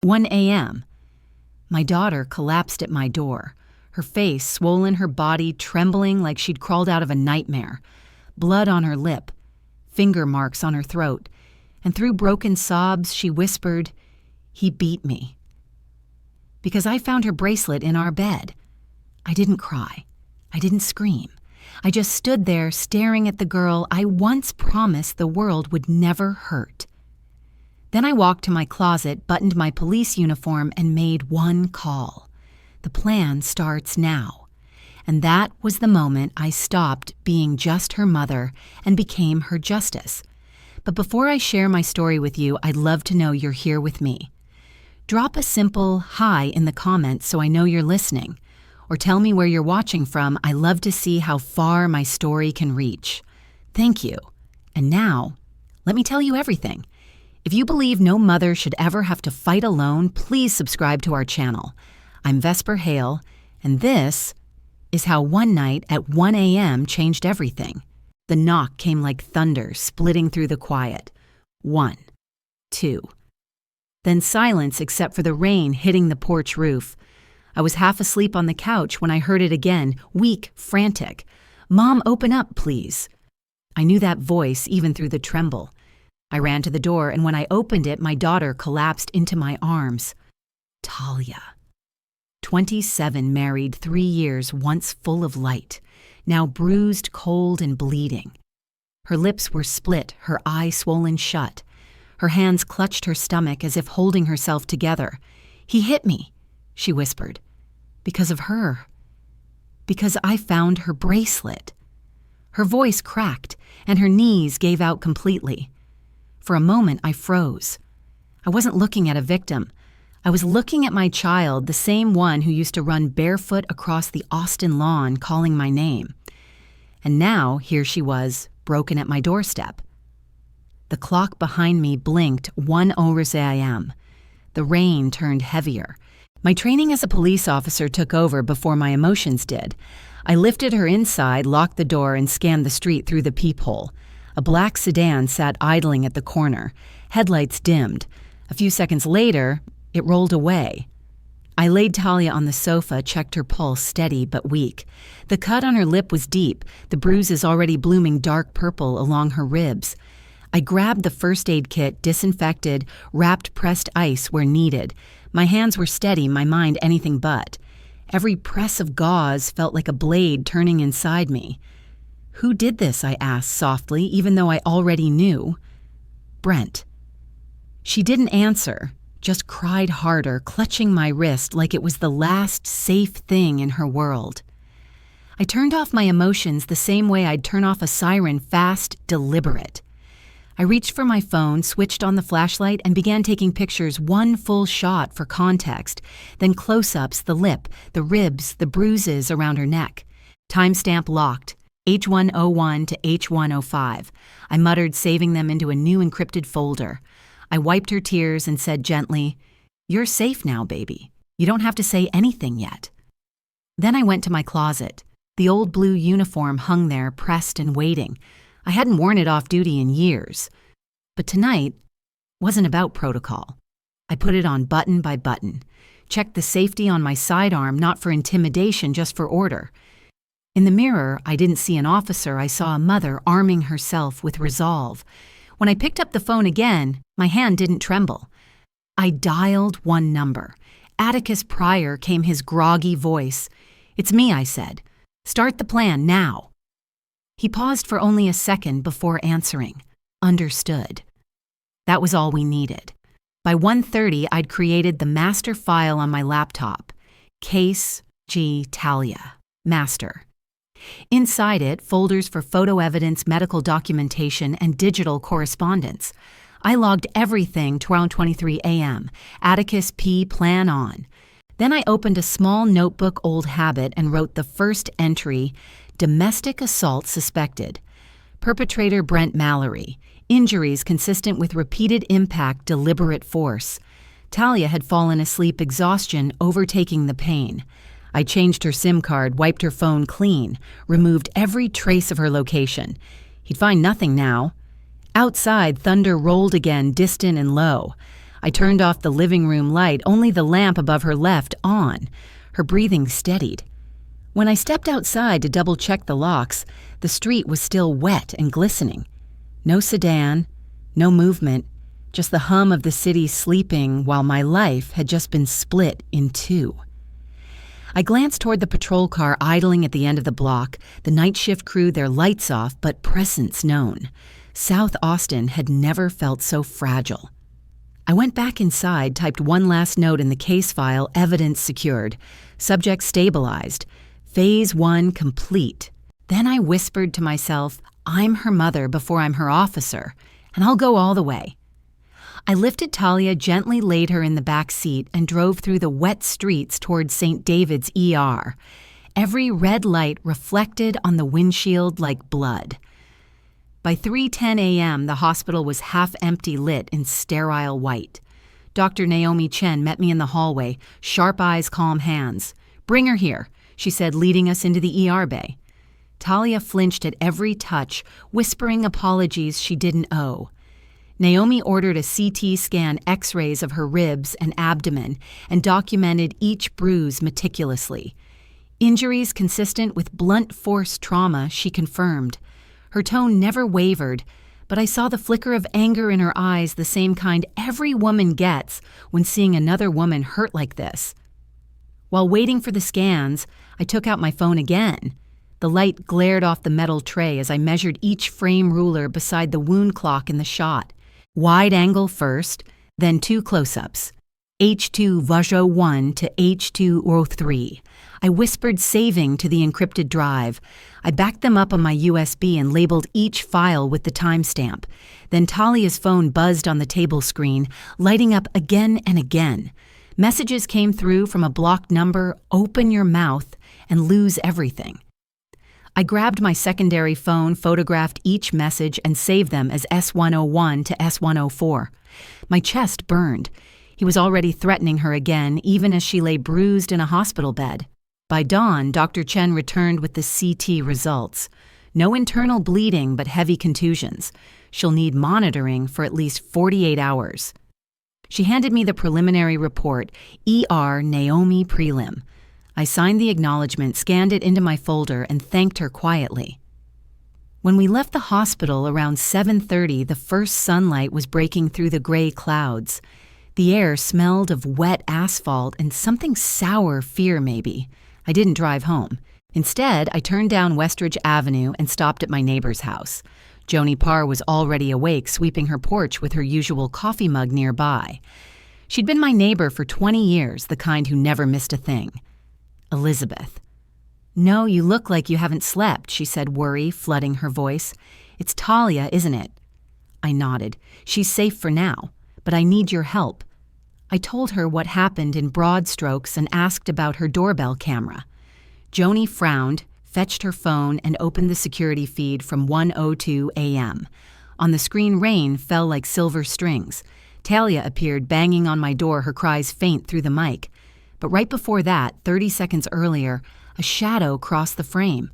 1 a.m. My daughter collapsed at my door, her face swollen, her body trembling like she'd crawled out of a nightmare, blood on her lip, finger marks on her throat, and through broken sobs she whispered, "He beat me." Because I found her bracelet in our bed. I didn't cry. I didn't scream. I just stood there staring at the girl I once promised the world would never hurt. Then I walked to my closet, buttoned my police uniform, and made one call. The plan starts now. And that was the moment I stopped being just her mother and became her justice. But before I share my story with you, I'd love to know you're here with me. Drop a simple hi in the comments so I know you're listening. Or tell me where you're watching from. I love to see how far my story can reach. Thank you. And now, let me tell you everything. If you believe no mother should ever have to fight alone, please subscribe to our channel. I'm Vesper Hale, and this is how one night at 1 a.m. changed everything. The knock came like thunder, splitting through the quiet. 1, 2. Then silence except for the rain hitting the porch roof. I was half asleep on the couch when I heard it again, weak, frantic. "Mom, open up, please." I knew that voice even through the tremble. I ran to the door, and when I opened it, my daughter collapsed into my arms. Talia. 27, married, 3 years, once full of light, now bruised, cold, and bleeding. Her lips were split, her eye swollen shut. Her hands clutched her stomach as if holding herself together. "He hit me," she whispered. "Because of her. Because I found her bracelet." Her voice cracked, and her knees gave out completely. For a moment, I froze. I wasn't looking at a victim. I was looking at my child, the same one who used to run barefoot across the Austin lawn calling my name. And now, here she was, broken at my doorstep. The clock behind me blinked 1:00 a.m. The rain turned heavier. My training as a police officer took over before my emotions did. I lifted her inside, locked the door, and scanned the street through the peephole. A black sedan sat idling at the corner. Headlights dimmed. A few seconds later, it rolled away. I laid Talia on the sofa, checked her pulse, steady but weak. The cut on her lip was deep, the bruises already blooming dark purple along her ribs. I grabbed the first aid kit, disinfected, wrapped pressed ice where needed. My hands were steady, my mind anything but. Every press of gauze felt like a blade turning inside me. "Who did this?" I asked softly, even though I already knew. "Brent." She didn't answer, just cried harder, clutching my wrist like it was the last safe thing in her world. I turned off my emotions the same way I'd turn off a siren, fast, deliberate. I reached for my phone, switched on the flashlight, and began taking pictures, one full shot for context, then close-ups, the lip, the ribs, the bruises around her neck. Timestamp locked, H101 to H105. I muttered, saving them into a new encrypted folder. I wiped her tears and said gently, "You're safe now, baby. You don't have to say anything yet." Then I went to my closet. The old blue uniform hung there, pressed and waiting. I hadn't worn it off duty in years. But tonight wasn't about protocol. I put it on button by button, checked the safety on my sidearm, not for intimidation, just for order. In the mirror, I didn't see an officer. I saw a mother arming herself with resolve. When I picked up the phone again, my hand didn't tremble. I dialed one number. Atticus Pryor came his groggy voice. "It's me," I said. "Start the plan now." He paused for only a second before answering. Understood. That was all we needed. By 1:30, I'd created the master file on my laptop. Case G. Talia. Master. Inside it, folders for photo evidence, medical documentation, and digital correspondence. I logged everything to around 23 a.m. Atticus P. Plan on. Then I opened a small notebook, old habit, and wrote the first entry, domestic assault suspected. Perpetrator Brent Mallory. Injuries consistent with repeated impact, deliberate force. Talia had fallen asleep, exhaustion overtaking the pain. I changed her SIM card, wiped her phone clean, removed every trace of her location. He'd find nothing now. Outside, thunder rolled again, distant and low. I turned off the living room light, only the lamp above her left on. Her breathing steadied. When I stepped outside to double-check the locks, the street was still wet and glistening. No sedan, no movement, just the hum of the city sleeping while my life had just been split in two. I glanced toward the patrol car idling at the end of the block, the night shift crew their lights off but presence known. South Austin had never felt so fragile. I went back inside, typed one last note in the case file, evidence secured, subject stabilized, phase 1 complete. Then I whispered to myself, I'm her mother before I'm her officer, and I'll go all the way. I lifted Talia, gently laid her in the back seat, and drove through the wet streets toward St. David's ER. Every red light reflected on the windshield like blood. By 3:10 a.m., the hospital was half-empty, lit in sterile white. Dr. Naomi Chen met me in the hallway, sharp eyes, calm hands. "Bring her here," she said, leading us into the ER bay. Talia flinched at every touch, whispering apologies she didn't owe. Naomi ordered a CT scan, x-rays of her ribs and abdomen, and documented each bruise meticulously. Injuries consistent with blunt force trauma, she confirmed. Her tone never wavered, but I saw the flicker of anger in her eyes, the same kind every woman gets when seeing another woman hurt like this. While waiting for the scans, I took out my phone again. The light glared off the metal tray as I measured each frame ruler beside the wound clock in the shot. Wide angle first, then 2 close-ups. H2 Vajo 1 to H2 Ro 3. I whispered saving to the encrypted drive. I backed them up on my USB and labeled each file with the timestamp. Then Talia's phone buzzed on the table screen, lighting up again and again. Messages came through from a blocked number, open your mouth, and lose everything. I grabbed my secondary phone, photographed each message, and saved them as S101 to S104. My chest burned. He was already threatening her again, even as she lay bruised in a hospital bed. By dawn, Dr. Chen returned with the CT results. No internal bleeding, but heavy contusions. She'll need monitoring for at least 48 hours. She handed me the preliminary report, ER Naomi Prelim. I signed the acknowledgement, scanned it into my folder, and thanked her quietly. When we left the hospital around 7:30, the first sunlight was breaking through the gray clouds. The air smelled of wet asphalt and something sour fear, maybe. I didn't drive home. Instead, I turned down Westridge Avenue and stopped at my neighbor's house. Joni Parr was already awake, sweeping her porch with her usual coffee mug nearby. She'd been my neighbor for 20 years, the kind who never missed a thing. Elizabeth. "No, you look like you haven't slept," she said, worry flooding her voice. "It's Talia, isn't it?" I nodded. "She's safe for now, but I need your help." I told her what happened in broad strokes and asked about her doorbell camera. Joni frowned, fetched her phone, and opened the security feed from 1:02 a.m. On the screen, rain fell like silver strings. Talia appeared, banging on my door, her cries faint through the mic. But right before that, 30 seconds earlier, a shadow crossed the frame.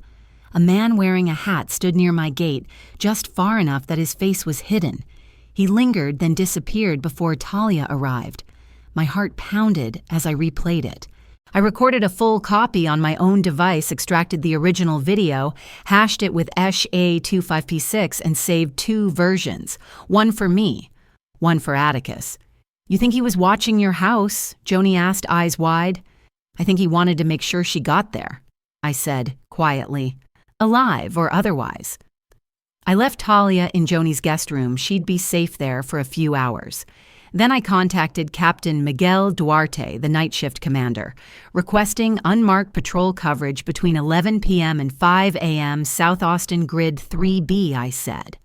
A man wearing a hat stood near my gate, just far enough that his face was hidden. He lingered, then disappeared before Talia arrived. My heart pounded as I replayed it. I recorded a full copy on my own device, extracted the original video, hashed it with ESH-A25P6, and saved 2 versions. One for me, one for Atticus. "You think he was watching your house?" Joni asked, eyes wide. "I think he wanted to make sure she got there," I said, quietly. "Alive or otherwise." I left Talia in Joni's guest room. She'd be safe there for a few hours. Then I contacted Captain Miguel Duarte, the night shift commander, requesting unmarked patrol coverage between 11 p.m. and 5 a.m. South Austin Grid 3B, I said.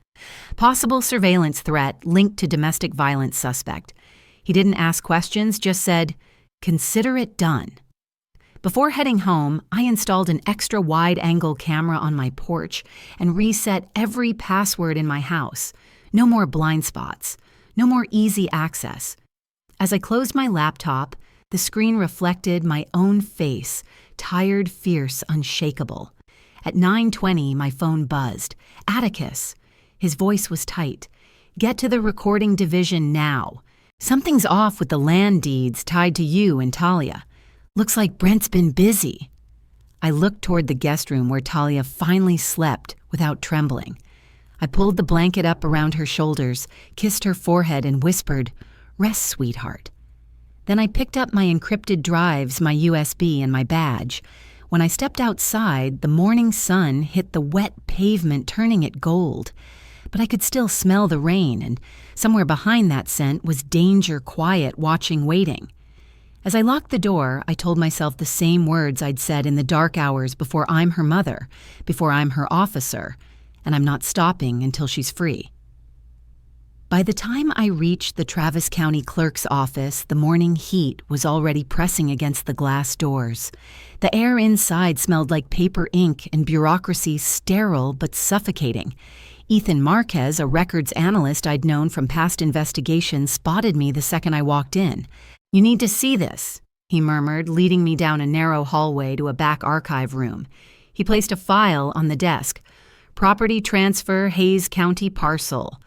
Possible surveillance threat linked to domestic violence suspect. He didn't ask questions, just said, "Consider it done." Before heading home, I installed an extra wide-angle camera on my porch and reset every password in my house. No more blind spots. No more easy access. As I closed my laptop, the screen reflected my own face, tired, fierce, unshakable. At 9:20, my phone buzzed. Atticus. His voice was tight. "Get to the recording division now." Something's off with the land deeds tied to you and Talia. Looks like Brent's been busy. I looked toward the guest room where Talia finally slept without trembling. I pulled the blanket up around her shoulders, kissed her forehead, and whispered, "Rest, sweetheart." Then I picked up my encrypted drives, my USB, and my badge. When I stepped outside, the morning sun hit the wet pavement, turning it gold. But I could still smell the rain, and somewhere behind that scent was danger, quiet, watching, waiting. As I locked the door, I told myself the same words I'd said in the dark hours before I'm her mother, before I'm her officer, and I'm not stopping until she's free. By the time I reached the Travis County Clerk's office, the morning heat was already pressing against the glass doors. The air inside smelled like paper ink and bureaucracy, sterile but suffocating. Ethan Marquez, a records analyst I'd known from past investigations, spotted me the second I walked in. "You need to see this," he murmured, leading me down a narrow hallway to a back archive room. He placed a file on the desk. "Property transfer, Hayes County parcel.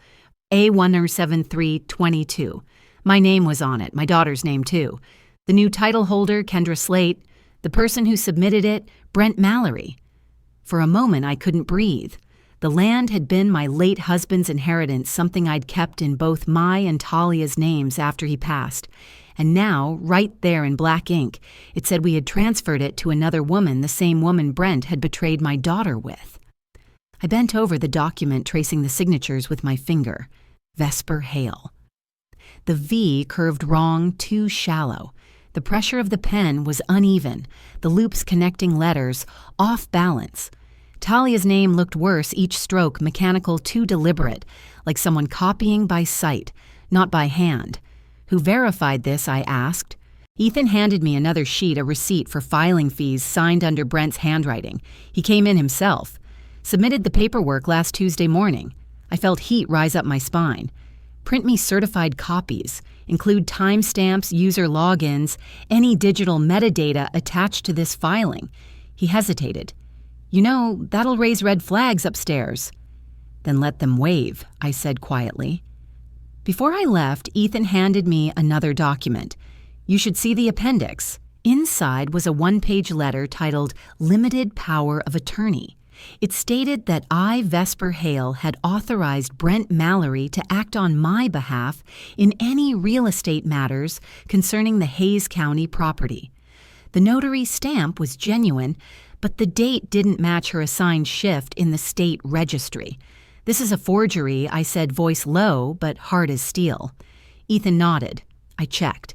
A17322. My name was on it, my daughter's name too. The new title holder, Kendra Slate. The person who submitted it, Brent Mallory." For a moment, I couldn't breathe. The land had been my late husband's inheritance, something I'd kept in both my and Talia's names after he passed. And now, right there in black ink, it said we had transferred it to another woman, the same woman Brent had betrayed my daughter with. I bent over the document, tracing the signatures with my finger. Vesper Hale. The V curved wrong, too shallow. The pressure of the pen was uneven, the loops connecting letters off balance. Talia's name looked worse, each stroke mechanical, too deliberate, like someone copying by sight, not by hand. Who verified this, I asked. Ethan handed me another sheet, a receipt for filing fees signed under Brent's handwriting. He came in himself. Submitted the paperwork last Tuesday morning. I felt heat rise up my spine. Print me certified copies. Include timestamps, user logins, any digital metadata attached to this filing. He hesitated. "You know, that'll raise red flags upstairs." "Then let them wave," I said quietly. Before I left, Ethan handed me another document. "You should see the appendix." Inside was a one-page letter titled Limited Power of Attorney. It stated that I, Vesper Hale, had authorized Brent Mallory to act on my behalf in any real estate matters concerning the Hayes County property. The notary stamp was genuine, but the date didn't match her assigned shift in the state registry. "This is a forgery," I said, voice low but hard as steel. Ethan nodded. I checked.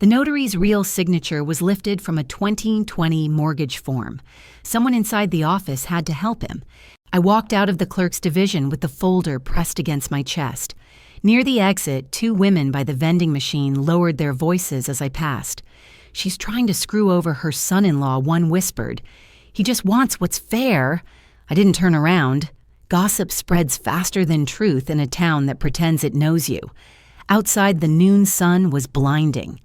The notary's real signature was lifted from a 2020 mortgage form. Someone inside the office had to help him. I walked out of the clerk's division with the folder pressed against my chest. Near the exit, two women by the vending machine lowered their voices as I passed. "She's trying to screw over her son-in-law," one whispered. "He just wants what's fair." I didn't turn around. Gossip spreads faster than truth in a town that pretends it knows you. Outside, the noon sun was blinding.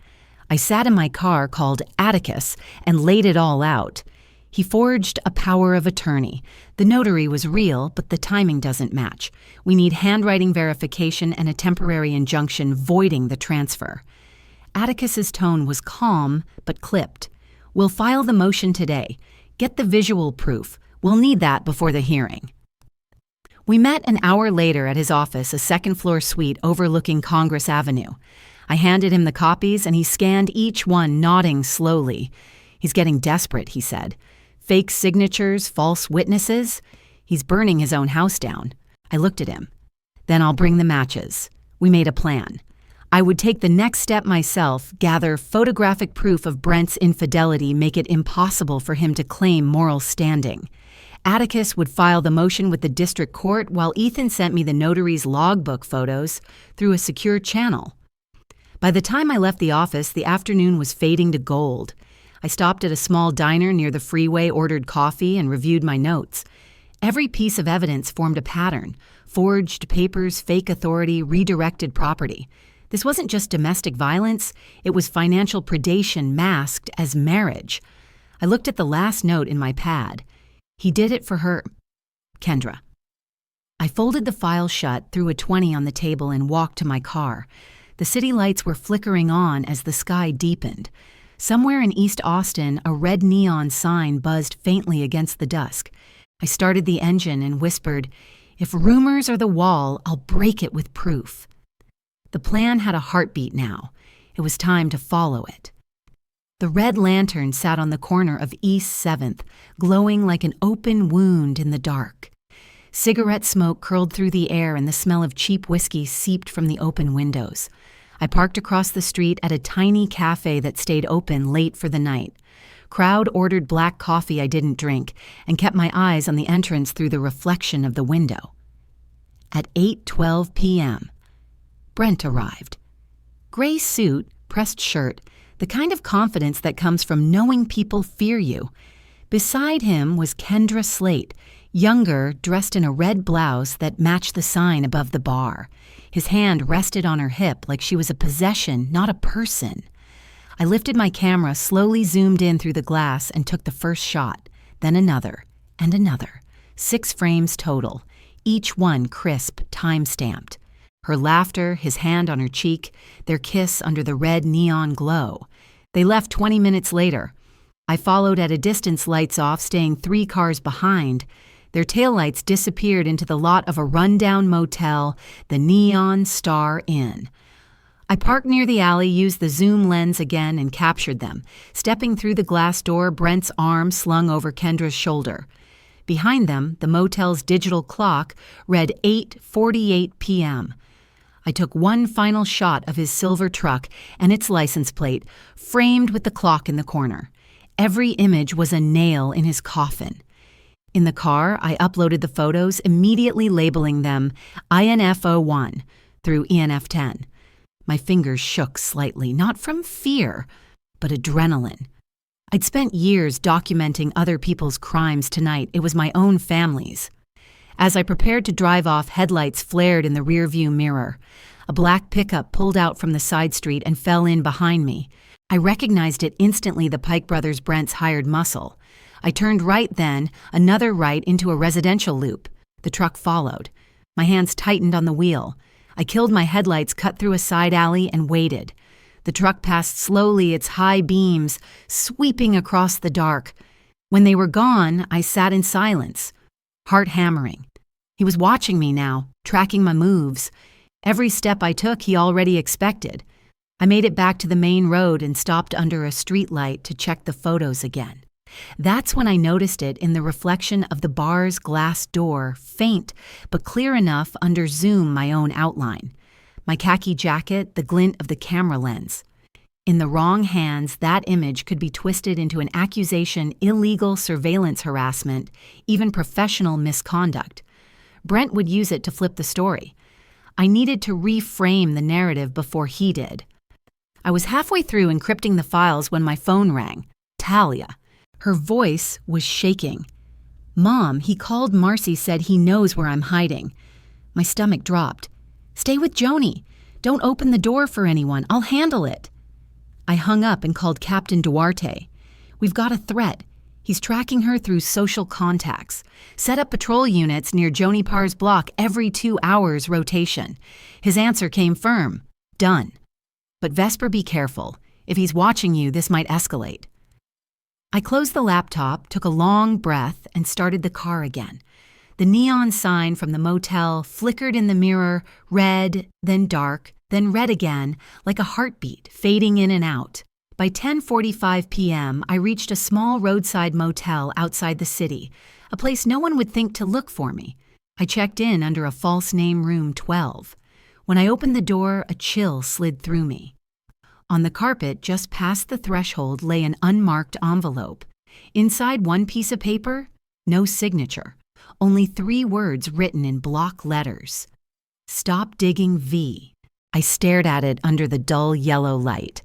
I sat in my car called Atticus and laid it all out. He forged a power of attorney. The notary was real, but the timing doesn't match. We need handwriting verification and a temporary injunction voiding the transfer. Atticus's tone was calm, but clipped. "We'll file the motion today. Get the visual proof. We'll need that before the hearing." We met an hour later at his office, a second-floor suite overlooking Congress Avenue. I handed him the copies, and he scanned each one, nodding slowly. "He's getting desperate," he said. "Fake signatures, false witnesses. He's burning his own house down." I looked at him. "Then I'll bring the matches." We made a plan. I would take the next step myself, gather photographic proof of Brent's infidelity, make it impossible for him to claim moral standing. Atticus would file the motion with the district court while Ethan sent me the notary's logbook photos through a secure channel. By the time I left the office, the afternoon was fading to gold. I stopped at a small diner near the freeway, ordered coffee, and reviewed my notes. Every piece of evidence formed a pattern: forged papers, fake authority, redirected property. This wasn't just domestic violence, it was financial predation masked as marriage. I looked at the last note in my pad. He did it for her, Kendra. I folded the file shut, threw a 20 on the table, and walked to my car. The city lights were flickering on as the sky deepened. Somewhere in East Austin, a red neon sign buzzed faintly against the dusk. I started the engine and whispered, "If rumors are the wall, I'll break it with proof." The plan had a heartbeat now. It was time to follow it. The red lantern sat on the corner of East 7th, glowing like an open wound in the dark. Cigarette smoke curled through the air and the smell of cheap whiskey seeped from the open windows. I parked across the street at a tiny cafe that stayed open late for the night. Crowd ordered black coffee I didn't drink and kept my eyes on the entrance through the reflection of the window. At 8:12 p.m., Brent arrived. Gray suit, pressed shirt, the kind of confidence that comes from knowing people fear you. Beside him was Kendra Slate, younger, dressed in a red blouse that matched the sign above the bar. His hand rested on her hip like she was a possession, not a person. I lifted my camera, slowly zoomed in through the glass, and took the first shot, then another, and another. 6 frames total, each one crisp, time-stamped. Her laughter, his hand on her cheek, their kiss under the red neon glow. They left 20 minutes later. I followed at a distance, lights off, staying 3 cars behind. Their taillights disappeared into the lot of a rundown motel, the Neon Star Inn. I parked near the alley, used the zoom lens again, and captured them. Stepping through the glass door, Brent's arm slung over Kendra's shoulder. Behind them, the motel's digital clock read 8:48 p.m. I took one final shot of his silver truck and its license plate, framed with the clock in the corner. Every image was a nail in his coffin. In the car, I uploaded the photos, immediately labeling them INF01 through ENF10. My fingers shook slightly, not from fear, but adrenaline. I'd spent years documenting other people's crimes. Tonight, it was my own family's. As I prepared to drive off, headlights flared in the rearview mirror. A black pickup pulled out from the side street and fell in behind me. I recognized it instantly, the Pike brothers' Brent's hired muscle. I turned right then, another right into a residential loop. The truck followed. My hands tightened on the wheel. I killed my headlights, cut through a side alley, and waited. The truck passed slowly, its high beams sweeping across the dark. When they were gone, I sat in silence, heart hammering. He was watching me now, tracking my moves. Every step I took, he already expected. I made it back to the main road and stopped under a streetlight to check the photos again. That's when I noticed it in the reflection of the bar's glass door, faint but clear enough under zoom my own outline. My khaki jacket, the glint of the camera lens. In the wrong hands, that image could be twisted into an accusation, illegal surveillance harassment, even professional misconduct. Brent would use it to flip the story. I needed to reframe the narrative before he did. I was halfway through encrypting the files when my phone rang. Talia. Her voice was shaking. "Mom, he called Marcy, said he knows where I'm hiding." My stomach dropped. "Stay with Joni. Don't open the door for anyone. I'll handle it." I hung up and called Captain Duarte. "We've got a threat. He's tracking her through social contacts. Set up patrol units near Joni Parr's block every 2 hours rotation." His answer came firm. "Done. But Vesper, be careful. If he's watching you, this might escalate." I closed the laptop, took a long breath, and started the car again. The neon sign from the motel flickered in the mirror, red, then dark, then red again, like a heartbeat, fading in and out. By 10:45 p.m., I reached a small roadside motel outside the city, a place no one would think to look for me. I checked in under a false name room 12. When I opened the door, a chill slid through me. On the carpet just past the threshold lay an unmarked envelope. Inside one piece of paper, no signature, only 3 words written in block letters. "Stop digging V." I stared at it under the dull yellow light.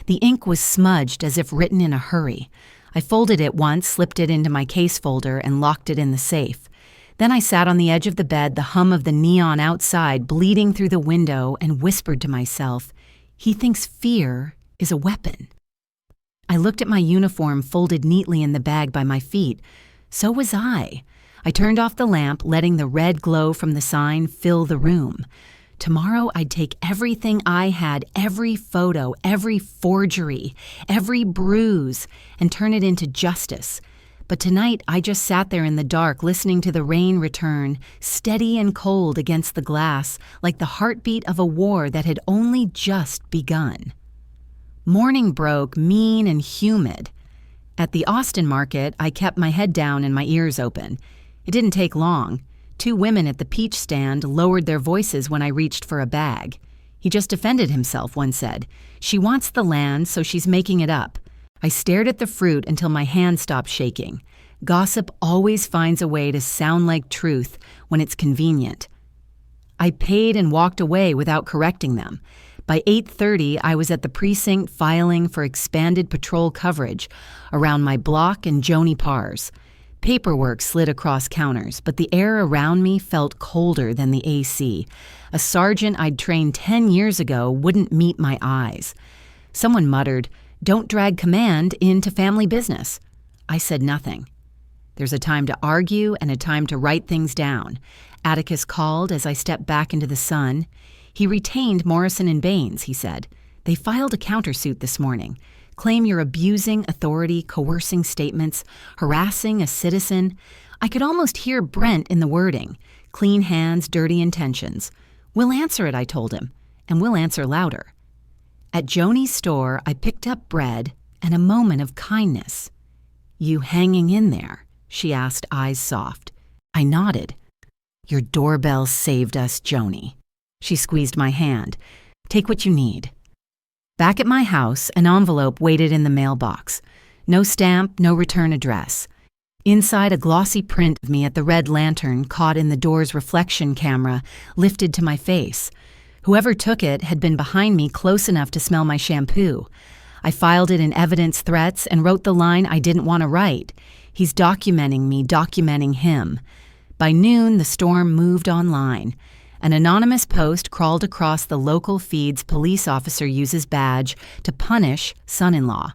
The ink was smudged as if written in a hurry. I folded it once, slipped it into my case folder, and locked it in the safe. Then I sat on the edge of the bed, the hum of the neon outside bleeding through the window, and whispered to myself, "He thinks fear is a weapon." I looked at my uniform folded neatly in the bag by my feet. So was I. I turned off the lamp, letting the red glow from the sign fill the room. Tomorrow I'd take everything I had, every photo, every forgery, every bruise, and turn it into justice. But tonight I just sat there in the dark listening to the rain return, steady and cold against the glass, like the heartbeat of a war that had only just begun. Morning broke, mean and humid. At the Austin market, I kept my head down and my ears open. It didn't take long. 2 women at the peach stand lowered their voices when I reached for a bag. "He just defended himself," one said. "She wants the land, so she's making it up." I stared at the fruit until my hand stopped shaking. Gossip always finds a way to sound like truth when it's convenient. I paid and walked away without correcting them. By 8:30, I was at the precinct filing for expanded patrol coverage around my block and Joni Parr's. Paperwork slid across counters, but the air around me felt colder than the AC. A sergeant I'd trained 10 years ago wouldn't meet my eyes. Someone muttered, "Don't drag command into family business." I said nothing. "There's a time to argue and a time to write things down," Atticus called as I stepped back into the sun. "He retained Morrison and Baines," he said. "They filed a countersuit this morning. Claim you're abusing authority, coercing statements, harassing a citizen." I could almost hear Brent in the wording. Clean hands, dirty intentions. "We'll answer it," I told him, "and we'll answer louder." At Joni's store, I picked up bread and a moment of kindness. "You hanging in there?" she asked, eyes soft. I nodded. "Your doorbell saved us, Joni." She squeezed my hand. "Take what you need." Back at my house, an envelope waited in the mailbox. No stamp, no return address. Inside, a glossy print of me at the red lantern caught in the door's reflection camera, lifted to my face. Whoever took it had been behind me close enough to smell my shampoo. I filed it in evidence threats and wrote the line I didn't want to write. "He's documenting me, documenting him." By noon, the storm moved online. An anonymous post crawled across the local feed's police officer uses badge to punish son-in-law.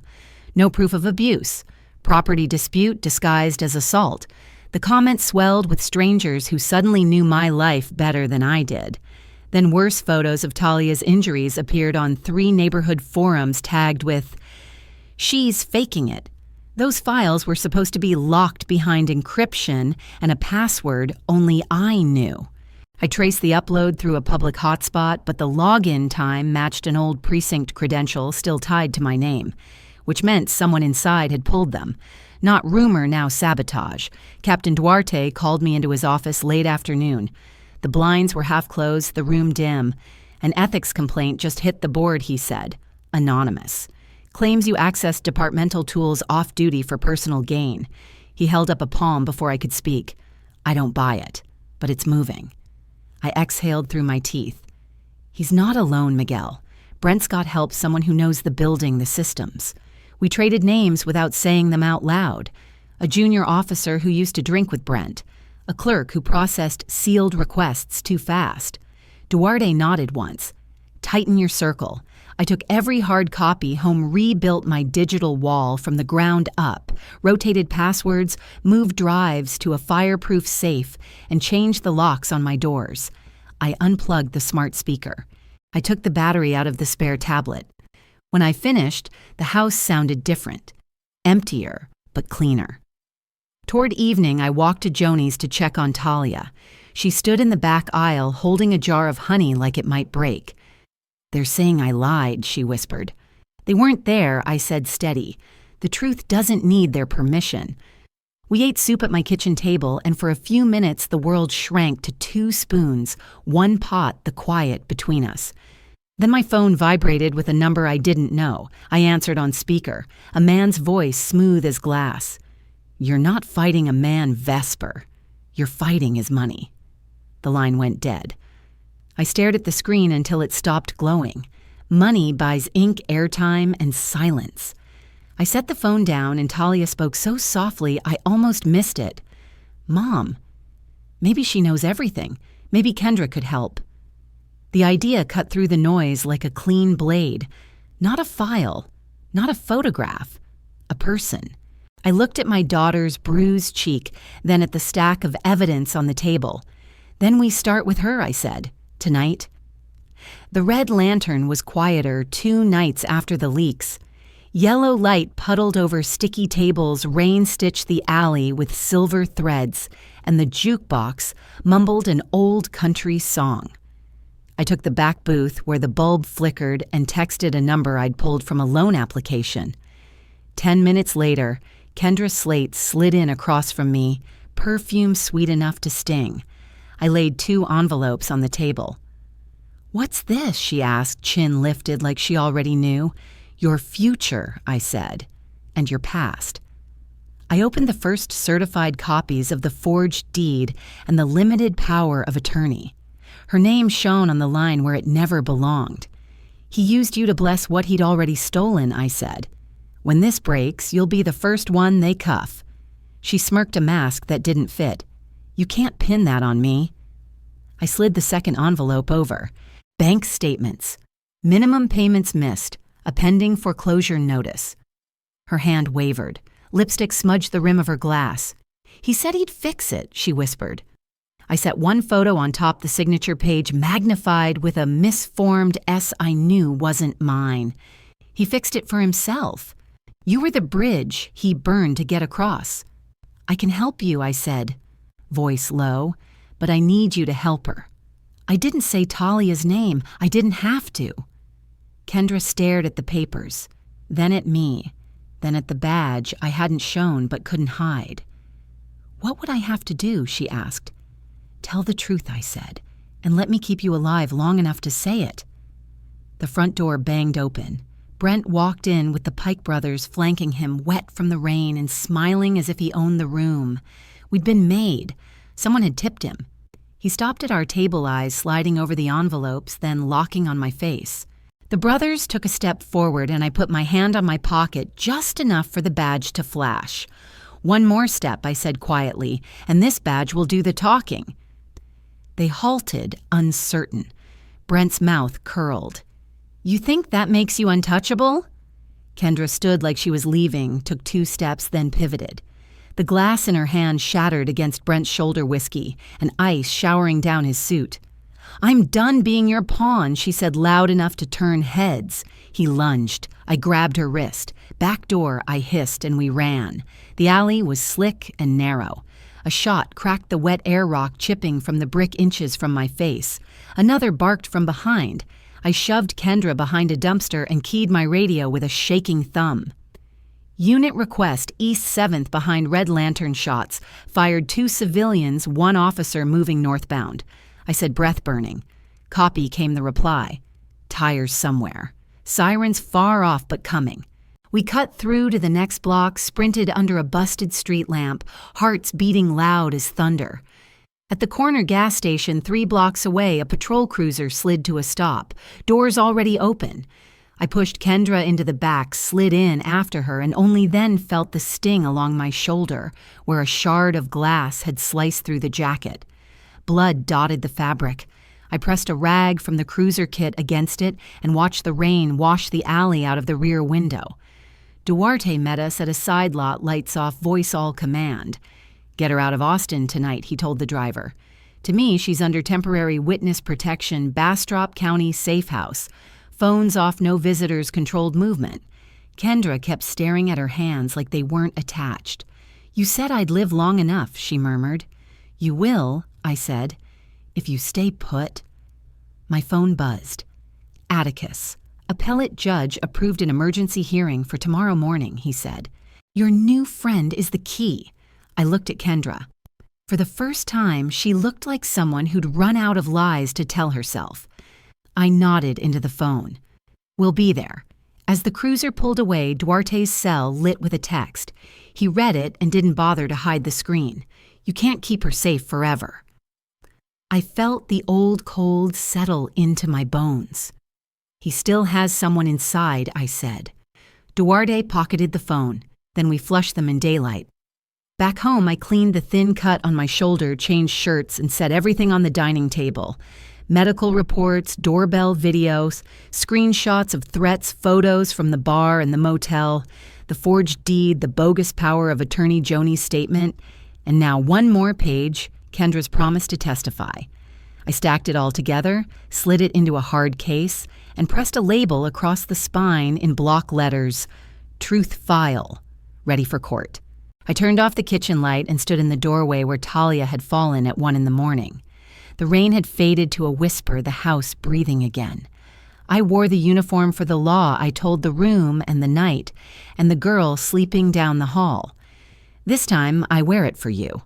No proof of abuse. Property dispute disguised as assault. The comments swelled with strangers who suddenly knew my life better than I did. Then worse photos of Talia's injuries appeared on 3 neighborhood forums tagged with, "She's faking it." Those files were supposed to be locked behind encryption and a password only I knew. I traced the upload through a public hotspot, but the login time matched an old precinct credential still tied to my name, which meant someone inside had pulled them. Not rumor, now sabotage. Captain Duarte called me into his office late afternoon. The blinds were half closed, the room dim. "An ethics complaint just hit the board," he said. Anonymous. "Claims you accessed departmental tools off-duty for personal gain." He held up a palm before I could speak. "I don't buy it, but it's moving." I exhaled through my teeth. "He's not alone, Miguel. Brent's got help, someone who knows the building, the systems. We traded names without saying them out loud. A junior officer who used to drink with Brent. A clerk who processed sealed requests too fast. Duarte nodded once. Tighten your circle. I took every hard copy home, rebuilt my digital wall from the ground up, rotated passwords, moved drives to a fireproof safe, and changed the locks on my doors. I unplugged the smart speaker. I took the battery out of the spare tablet. When I finished, the house sounded different. Emptier, but cleaner. Toward evening, I walked to Joni's to check on Talia. She stood in the back aisle holding a jar of honey like it might break. "They're saying I lied," she whispered. "They weren't there," I said steady. "The truth doesn't need their permission." We ate soup at my kitchen table, and for a few minutes the world shrank to 2 spoons, 1 pot, the quiet between us. Then my phone vibrated with a number I didn't know. I answered on speaker, a man's voice smooth as glass. "You're not fighting a man, Vesper. You're fighting his money." The line went dead. I stared at the screen until it stopped glowing. Money buys ink, airtime, and silence. I set the phone down and Talia spoke so softly I almost missed it. "Mom, maybe she knows everything. Maybe Kendra could help." The idea cut through the noise like a clean blade. Not a file, not a photograph, a person. I looked at my daughter's bruised cheek, then at the stack of evidence on the table. "Then we start with her," I said. "Tonight, The Red Lantern was quieter 2 nights after the leaks. Yellow light puddled over sticky tables, rain-stitched the alley with silver threads, and the jukebox mumbled an old country song. I took the back booth where the bulb flickered and texted a number I'd pulled from a loan application. 10 minutes later, Kendra Slate slid in across from me, perfume sweet enough to sting. I laid 2 envelopes on the table. "What's this?" she asked, chin lifted like she already knew. "Your future," I said, "and your past." I opened the first certified copies of the forged deed and the limited power of attorney. Her name shone on the line where it never belonged. "He used you to bless what he'd already stolen," I said. "When this breaks, you'll be the first one they cuff." She smirked a mask that didn't fit. "You can't pin that on me." I slid the second envelope over. Bank statements. Minimum payments missed. A pending foreclosure notice. Her hand wavered. Lipstick smudged the rim of her glass. "He said he'd fix it," she whispered. I set one photo on top the signature page, magnified with a misformed S I knew wasn't mine. He fixed it for himself. "You were the bridge he burned to get across." "I can help you," I said, voice low, "but I need you to help her." I didn't say Talia's name. I didn't have to. Kendra stared at the papers, then at me, then at the badge I hadn't shown but couldn't hide. "What would I have to do?" she asked. "Tell the truth," I said, "and let me keep you alive long enough to say it." The front door banged open. Brent walked in with the Pike brothers flanking him, wet from the rain and smiling as if he owned the room. We'd been made. Someone had tipped him. He stopped at our table eyes, sliding over the envelopes, then locking on my face. The brothers took a step forward and I put my hand on my pocket just enough for the badge to flash. "One more step," I said quietly, "and this badge will do the talking." They halted, uncertain. Brent's mouth curled. "You think that makes you untouchable?" Kendra stood like she was leaving, took 2 steps, then pivoted. The glass in her hand shattered against Brent's shoulder whiskey, and ice showering down his suit. "I'm done being your pawn," she said loud enough to turn heads. He lunged. I grabbed her wrist. "Back door," I hissed, and we ran. The alley was slick and narrow. A shot cracked the wet air rock chipping from the brick inches from my face. Another barked from behind. I shoved Kendra behind a dumpster and keyed my radio with a shaking thumb. "Unit request, East 7th behind Red Lantern shots. Fired 2 civilians, 1 officer moving northbound." I said, breath burning. Copy came the reply. "Tires somewhere. Sirens far off but coming." We cut through to the next block, sprinted under a busted street lamp, hearts beating loud as thunder. At the corner gas station 3 blocks away, a patrol cruiser slid to a stop, doors already open. I pushed Kendra into the back, slid in after her, and only then felt the sting along my shoulder, where a shard of glass had sliced through the jacket. Blood dotted the fabric. I pressed a rag from the cruiser kit against it and watched the rain wash the alley out of the rear window. Duarte met us at a side lot, lights off, voice all command. "Get her out of Austin tonight," he told the driver. "To me, she's under temporary witness protection, Bastrop County safe house. Phones off, no visitors, controlled movement." Kendra kept staring at her hands like they weren't attached. "You said I'd live long enough," she murmured. "You will," I said, "if you stay put." My phone buzzed. Atticus. "Appellate judge approved an emergency hearing for tomorrow morning," he said. "Your new friend is the key." I looked at Kendra. For the first time, she looked like someone who'd run out of lies to tell herself. I nodded into the phone. "We'll be there." As the cruiser pulled away, Duarte's cell lit with a text. He read it and didn't bother to hide the screen. "You can't keep her safe forever." I felt the old cold settle into my bones. "He still has someone inside," I said. Duarte pocketed the phone. Then we flushed them in daylight. Back home, I cleaned the thin cut on my shoulder, changed shirts, and set everything on the dining table. Medical reports, doorbell videos, screenshots of threats, photos from the bar and the motel, the forged deed, the bogus power of attorney Joni's statement, and now one more page, Kendra's promise to testify. I stacked it all together, slid it into a hard case, and pressed a label across the spine in block letters, Truth File, ready for court. I turned off the kitchen light and stood in the doorway where Talia had fallen at 1 a.m. The rain had faded to a whisper, the house breathing again. I wore the uniform for the law I told the room and the night, and the girl sleeping down the hall. This time, I wear it for you.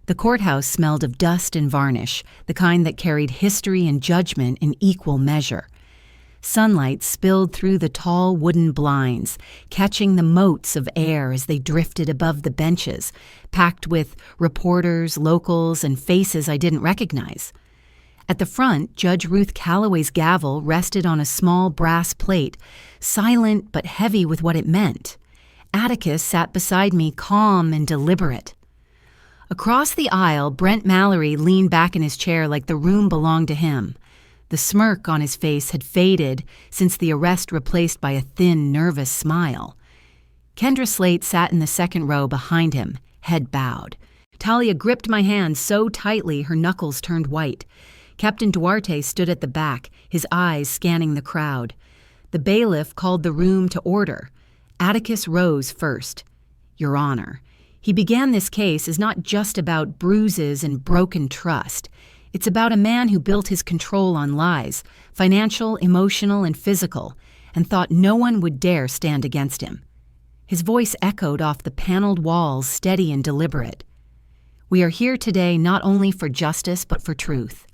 The courthouse smelled of dust and varnish, the kind that carried history and judgment in equal measure. Sunlight spilled through the tall wooden blinds, catching the motes of air as they drifted above the benches, packed with reporters, locals, and faces I didn't recognize. At the front, Judge Ruth Calloway's gavel rested on a small brass plate, silent but heavy with what it meant. Atticus sat beside me, calm and deliberate. Across the aisle, Brent Mallory leaned back in his chair like the room belonged to him. The smirk on his face had faded since the arrest replaced by a thin, nervous smile. Kendra Slate sat in the second row behind him, head bowed. Talia gripped my hand so tightly her knuckles turned white. Captain Duarte stood at the back, his eyes scanning the crowd. The bailiff called the room to order. Atticus rose first. Your Honor, he began this case as not just about bruises and broken trust. It's about a man who built his control on lies, financial, emotional, and physical, and thought no one would dare stand against him. His voice echoed off the paneled walls, steady and deliberate. We are here today not only for justice but for truth.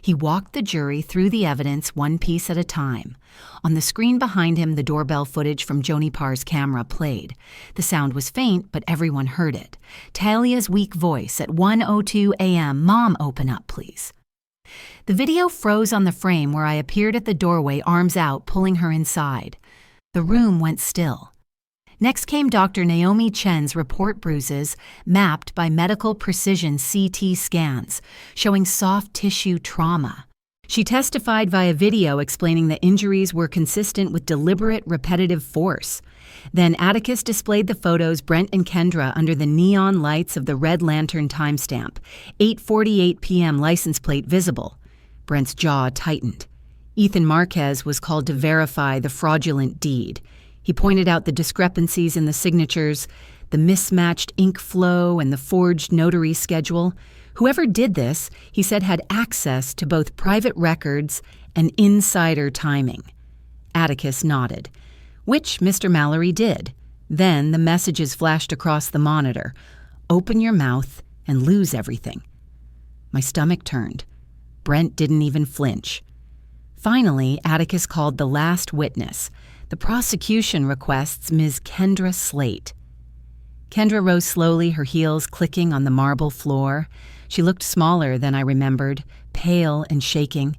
He walked the jury through the evidence one piece at a time. On the screen behind him, the doorbell footage from Joni Parr's camera played. The sound was faint, but everyone heard it. Talia's weak voice at 1:02 a.m., Mom, open up, please. The video froze on the frame where I appeared at the doorway, arms out, pulling her inside. The room went still. Next came Dr. Naomi Chen's report bruises, mapped by medical precision CT scans, showing soft tissue trauma. She testified via video explaining the injuries were consistent with deliberate, repetitive force. Then Atticus displayed the photos Brent and Kendra under the neon lights of the Red Lantern timestamp, 8:48 p.m. license plate visible. Brent's jaw tightened. Ethan Marquez was called to verify the fraudulent deed. He pointed out the discrepancies in the signatures, the mismatched ink flow, and the forged notary schedule. Whoever did this, he said, had access to both private records and insider timing. Atticus nodded, which Mr. Mallory did. Then the messages flashed across the monitor. Open your mouth and lose everything. My stomach turned. Brent didn't even flinch. Finally, Atticus called the last witness. The prosecution requests Ms. Kendra Slate. Kendra rose slowly, her heels clicking on the marble floor. She looked smaller than I remembered, pale and shaking.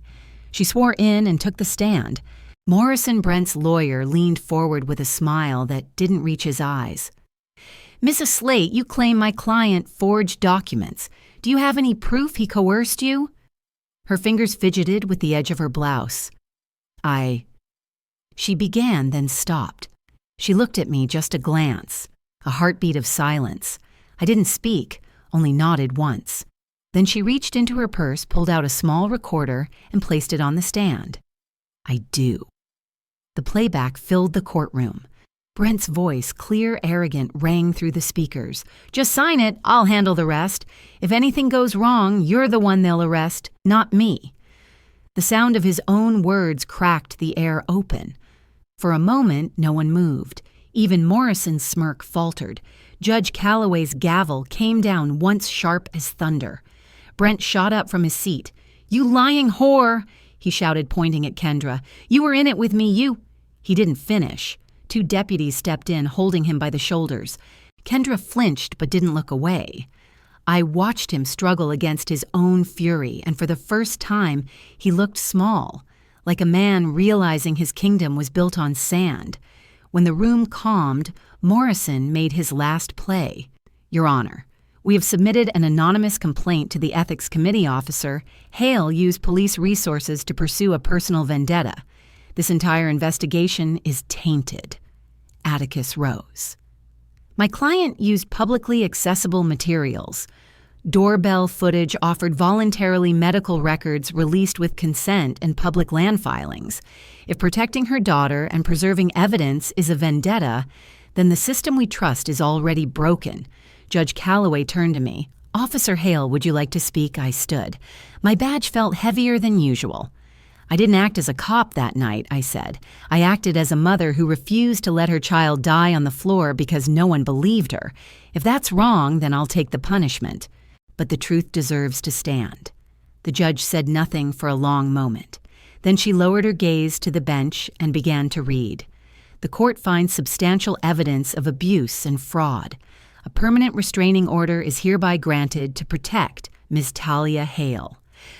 She swore in and took the stand. Morrison Brent's lawyer leaned forward with a smile that didn't reach his eyes. Mrs. Slate, you claim my client forged documents. Do you have any proof he coerced you? Her fingers fidgeted with the edge of her blouse. She began, then stopped. She looked at me, just a glance, a heartbeat of silence. I didn't speak, only nodded once. Then she reached into her purse, pulled out a small recorder, and placed it on the stand. I do. The playback filled the courtroom. Brent's voice, clear, arrogant, rang through the speakers. Just sign it, I'll handle the rest. If anything goes wrong, you're the one they'll arrest, not me. The sound of his own words cracked the air open. For a moment, no one moved. Even Morrison's smirk faltered. Judge Calloway's gavel came down once sharp as thunder. Brent shot up from his seat. You lying whore, he shouted, pointing at Kendra. You were in it with me, you... He didn't finish. Two deputies stepped in, holding him by the shoulders. Kendra flinched but didn't look away. I watched him struggle against his own fury, and for the first time, he looked small, like a man realizing his kingdom was built on sand. When the room calmed, Morrison made his last play. Your Honor, we have submitted an anonymous complaint to the Ethics Committee officer. Hale used police resources to pursue a personal vendetta. This entire investigation is tainted. Atticus rose. My client used publicly accessible materials. Doorbell footage offered voluntarily medical records released with consent and public land filings. If protecting her daughter and preserving evidence is a vendetta, then the system we trust is already broken. Judge Calloway turned to me. "Officer Hale, would you like to speak?" I stood. My badge felt heavier than usual. "I didn't act as a cop that night," I said. "I acted as a mother who refused to let her child die on the floor because no one believed her. If that's wrong, then I'll take the punishment. But the truth deserves to stand." The judge said nothing for a long moment. Then she lowered her gaze to the bench and began to read. "The court finds substantial evidence of abuse and fraud. A permanent restraining order is hereby granted to protect Ms. Talia Hale.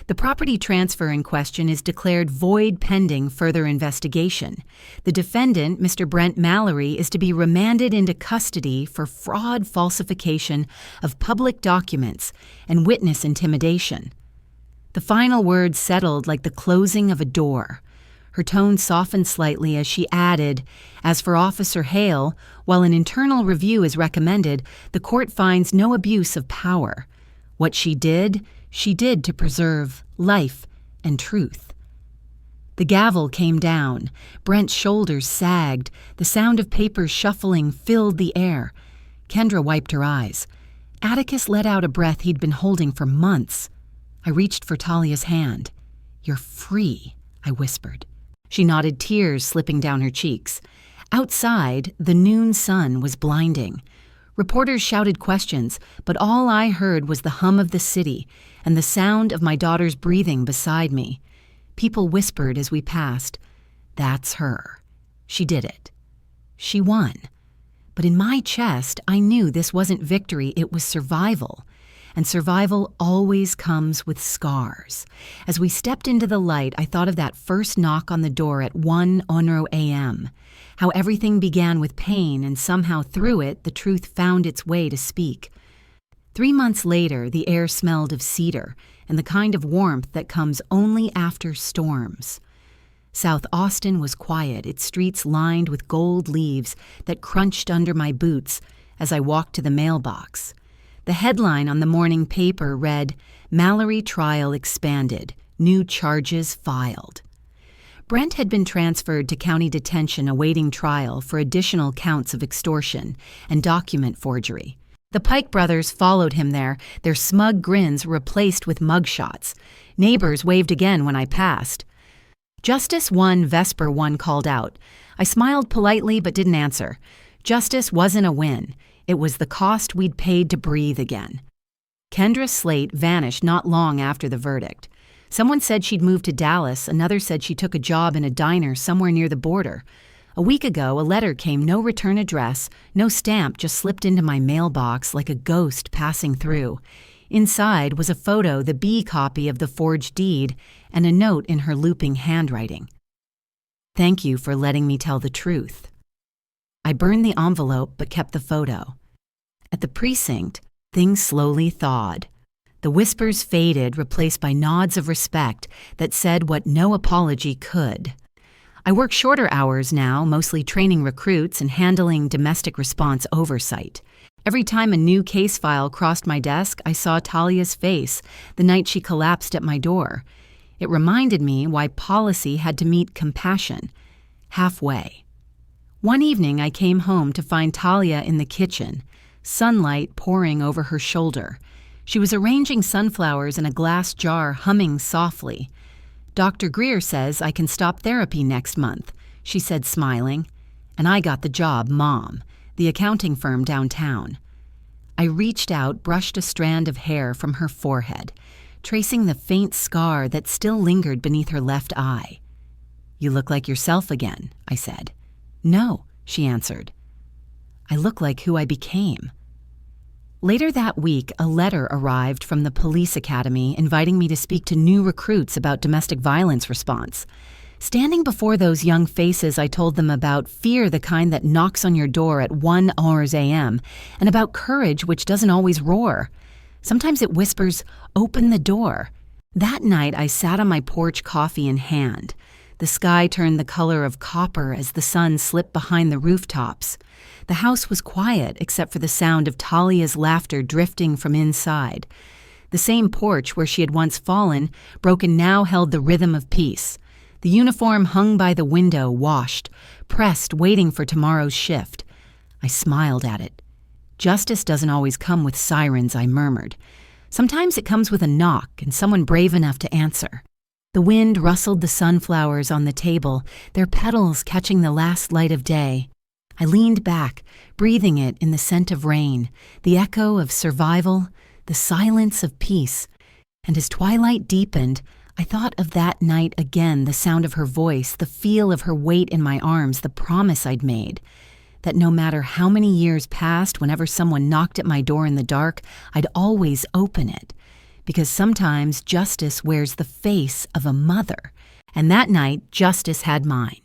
The property transfer in question is declared void pending further investigation. The defendant, Mr. Brent Mallory, is to be remanded into custody for fraud, falsification of public documents, and witness intimidation." The final words settled like the closing of a door. Her tone softened slightly as she added, "As for Officer Hale, while an internal review is recommended, the court finds no abuse of power. What she did to preserve life and truth." The gavel came down. Brent's shoulders sagged. The sound of papers shuffling filled the air. Kendra wiped her eyes. Atticus let out a breath he'd been holding for months. I reached for Talia's hand. "You're free," I whispered. She nodded, tears slipping down her cheeks. Outside, the noon sun was blinding. Reporters shouted questions, but all I heard was the hum of the city and the sound of my daughter's breathing beside me. People whispered as we passed, "That's her. She did it. She won." But in my chest, I knew this wasn't victory, it was survival. And survival always comes with scars. As we stepped into the light, I thought of that first knock on the door at 1 Onro a.m., how everything began with pain and somehow through it, the truth found its way to speak. 3 months later, the air smelled of cedar and the kind of warmth that comes only after storms. South Austin was quiet, its streets lined with gold leaves that crunched under my boots as I walked to the mailbox. The headline on the morning paper read, "Mallory Trial Expanded, New Charges Filed." Brent had been transferred to county detention awaiting trial for additional counts of extortion and document forgery. The Pike brothers followed him there, their smug grins replaced with mugshots. Neighbors waved again when I passed. "Justice won, Vesper won," called out. I smiled politely but didn't answer. Justice wasn't a win. It was the cost we'd paid to breathe again. Kendra Slate vanished not long after the verdict. Someone said she'd moved to Dallas, another said she took a job in a diner somewhere near the border. A week ago, a letter came, no return address, no stamp, just slipped into my mailbox like a ghost passing through. Inside was a photo, the B copy of the forged deed, and a note in her looping handwriting. "Thank you for letting me tell the truth." I burned the envelope but kept the photo. At the precinct, things slowly thawed. The whispers faded, replaced by nods of respect that said what no apology could. I work shorter hours now, mostly training recruits and handling domestic response oversight. Every time a new case file crossed my desk, I saw Talia's face the night she collapsed at my door. It reminded me why policy had to meet compassion halfway. One evening, I came home to find Talia in the kitchen, sunlight pouring over her shoulder. She was arranging sunflowers in a glass jar, humming softly. "Dr. Greer says I can stop therapy next month," she said, smiling. "And I got the job, Mom, the accounting firm downtown." I reached out, brushed a strand of hair from her forehead, tracing the faint scar that still lingered beneath her left eye. "You look like yourself again," I said. "No," she answered. "I look like who I became." Later that week, a letter arrived from the police academy inviting me to speak to new recruits about domestic violence response. Standing before those young faces, I told them about fear, the kind that knocks on your door at 1 a.m., and about courage, which doesn't always roar. Sometimes it whispers, "Open the door." That night, I sat on my porch, coffee in hand. The sky turned the color of copper as the sun slipped behind the rooftops. The house was quiet except for the sound of Talia's laughter drifting from inside. The same porch where she had once fallen, broken now held the rhythm of peace. The uniform hung by the window, washed, pressed, waiting for tomorrow's shift. I smiled at it. Justice doesn't always come with sirens, I murmured. Sometimes it comes with a knock and someone brave enough to answer. The wind rustled the sunflowers on the table, their petals catching the last light of day. I leaned back, breathing it in the scent of rain, the echo of survival, the silence of peace. And as twilight deepened, I thought of that night again, the sound of her voice, the feel of her weight in my arms, the promise I'd made. That no matter how many years passed, whenever someone knocked at my door in the dark, I'd always open it. Because sometimes justice wears the face of a mother. And that night, justice had mine.